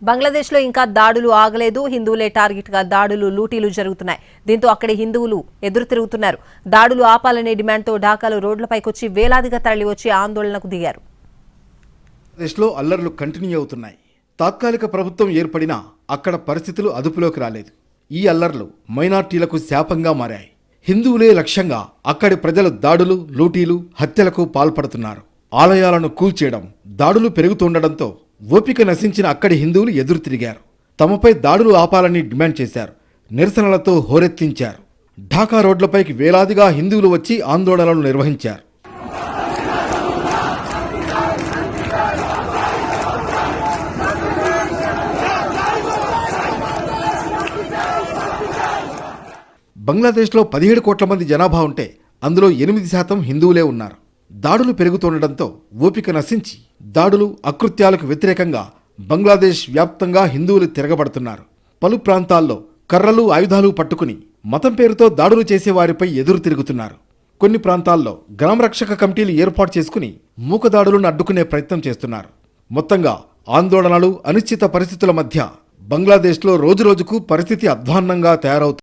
బంగ్లాదేశ్లో ఇంకా దాడులు ఆగలేదు. హిందువులే టార్గెట్గా దాడులు, లూటీలు జరుగుతున్నాయి. దీంతో అక్కడి హిందువులు ఎదురు తిరుగుతున్నారు. దాడులు ఆపాలనే డిమాండ్తో ఢాకాలో రోడ్లపైకొచ్చి వేలాదిగా తరలివచ్చి ఆందోళనకు దిగారు. దేశంలో అల్లర్లు కంటిన్యూ అవుతున్నాయి. తాత్కాలిక ప్రభుత్వం ఏర్పడినా అక్కడ పరిస్థితులు అదుపులోకి రాలేదు. ఈ అల్లర్లు మైనార్టీలకు శాపంగా మారాయి. హిందువులే లక్ష్యంగా అక్కడి ప్రజలు దాడులు, లూటీలు, హత్యలకు పాల్పడుతున్నారు. ఆలయాలను కూల్చేయడం, దాడులు పెరుగుతుండటంతో ఓపిక నశించిన అక్కడి హిందువులు ఎదురు తిరిగారు. తమపై దాడులు ఆపాలని డిమాండ్ చేశారు. నిరసనలతో హోరెత్తించారు. ఢాకా రోడ్లపైకి వేలాదిగా హిందువులు వచ్చి ఆందోళనలు నిర్వహించారు. బంగ్లాదేశ్లో 17 కోట్ల మంది జనాభా ఉంటే అందులో 8% హిందువులే ఉన్నారు. దాడులు పెరుగుతుండటంతో ఓపిక నశించి దాడులు, అకృత్యాలకు వ్యతిరేకంగా బంగ్లాదేశ్ వ్యాప్తంగా హిందువులు తిరగబడుతున్నారు. పలు ప్రాంతాల్లో కర్రలు, ఆయుధాలు పట్టుకుని మతం పేరుతో దాడులు చేసేవారిపై ఎదురు తిరుగుతున్నారు. కొన్ని ప్రాంతాల్లో గ్రామరక్షక కమిటీలు ఏర్పాటు చేసుకుని మూకదాడులను అడ్డుకునే ప్రయత్నం చేస్తున్నారు. మొత్తంగా ఆందోళనలు, అనిశ్చిత పరిస్థితుల మధ్య బంగ్లాదేశ్లో రోజురోజుకు పరిస్థితి అధ్వాన్నంగా తయారవుతుంది.